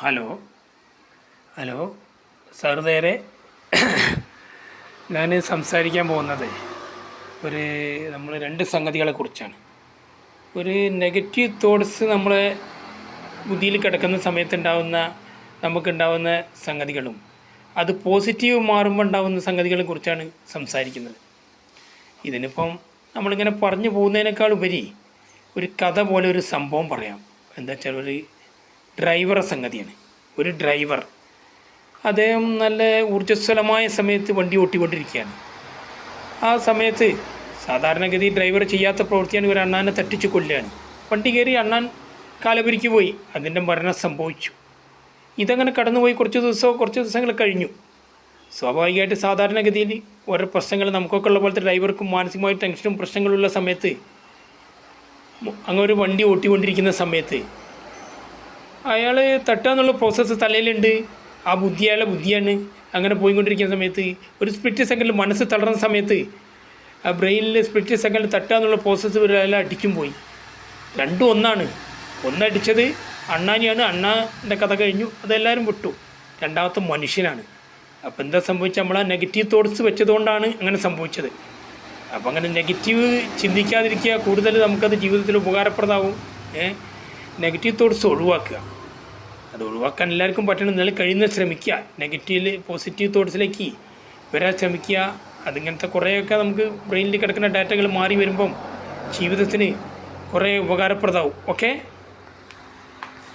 Hello hello sir നേരെ ഞാൻ സംസാരിക്കാൻ പോകുന്നത് നമ്മൾ രണ്ട് സംഗതികളെ കുറിച്ചാണ്. ഒരു നെഗറ്റീവ് തോട്ട്സ് നമ്മളെ ബുദ്ധിയിൽ കിടക്കുന്ന നമുക്കുണ്ടാവുന്ന സംഗതികളും അത് പോസിറ്റീവ് മാറുമ്പോൾ ഉണ്ടാകുന്ന സംഗതികളെ കുറിച്ചാണ് സംസാരിക്കുന്നത്. ഇതിനിപ്പം നമ്മളിങ്ങനെ പറഞ്ഞു പോകുന്നതിനേക്കാൾ ഉപരി ഒരു കഥ പോലെ ഒരു സംഭവം പറയാം. എന്താ വെച്ചാൽ ഒരു ഡ്രൈവറെ സംഗതിയാണ്. ഒരു ഡ്രൈവർ അദ്ദേഹം നല്ല ഊർജ്ജസ്വലമായ സമയത്ത് വണ്ടി ഓട്ടിക്കൊണ്ടിരിക്കുകയാണ്. ആ സമയത്ത് സാധാരണഗതി ഡ്രൈവർ ചെയ്യാത്ത പ്രവൃത്തിയാണ് ഒരു അണ്ണാനെ തട്ടിച്ച് കൊല്ലുകയാണ്. വണ്ടി കയറി അണ്ണാൻ കാലപുരിക്ക് പോയി, അതിൻ്റെ മരണം സംഭവിച്ചു. ഇതങ്ങനെ കടന്നുപോയി കുറച്ച് ദിവസങ്ങൾ കഴിഞ്ഞു. സ്വാഭാവികമായിട്ട് സാധാരണഗതിയിൽ ഓരോ പ്രശ്നങ്ങൾ നമുക്കൊക്കെ ഉള്ള പോലത്തെ ഡ്രൈവർക്കും മാനസികമായ ടെൻഷനും പ്രശ്നങ്ങളുള്ള സമയത്ത് അങ്ങനെ ഒരു വണ്ടി ഓട്ടിക്കൊണ്ടിരിക്കുന്ന സമയത്ത് അയാൾ തട്ടുക എന്നുള്ള പ്രോസസ്സ് തലയിലുണ്ട്. ആ ബുദ്ധി അയാളെ ബുദ്ധിയാണ്. അങ്ങനെ പോയിക്കൊണ്ടിരിക്കുന്ന സമയത്ത് ഒരു സ്പ്ലിറ്റ് സെക്കൻഡിൽ മനസ്സ് തളർന്ന സമയത്ത് ആ ബ്രെയിനിൽ സ്പ്ലിറ്റ് സെക്കൻഡിൽ തട്ടുക എന്നുള്ള പ്രോസസ്സ് അയാൾ അടിക്കും പോയി. രണ്ടും ഒന്നാണ്. ഒന്നടിച്ചത് അണ്ണാനിയാണ്, അണ്ണാൻ്റെ കഥ കഴിഞ്ഞു, അതെല്ലാവരും വിട്ടു. രണ്ടാമത്തെ മനുഷ്യനാണ്. അപ്പോൾ എന്താ സംഭവിച്ചത്? നമ്മൾ ആ നെഗറ്റീവ് തോട്ട്സ് വെച്ചതുകൊണ്ടാണ് അങ്ങനെ സംഭവിച്ചത്. അപ്പോൾ അങ്ങനെ നെഗറ്റീവ് ചിന്തിക്കാതിരിക്കുക, കൂടുതൽ നമുക്കത് ജീവിതത്തിൽ ഉപകാരപ്രദമാവും. നെഗറ്റീവ് തോട്ട്സ് ഒഴിവാക്കുക. അത് ഒഴിവാക്കാൻ എല്ലാവർക്കും പറ്റണം. എന്നാലും കഴിയുന്ന ശ്രമിക്കുക. പോസിറ്റീവ് തോട്ട്സിലേക്ക് വരാൻ ശ്രമിക്കുക. അതിങ്ങനത്തെ കുറേയൊക്കെ നമുക്ക് ബ്രെയിനിൽ കിടക്കുന്ന ഡാറ്റകൾ മാറി വരുമ്പം ജീവിതത്തിന് കുറേ ഉപകാരപ്രദമാവും. ഓക്കെ.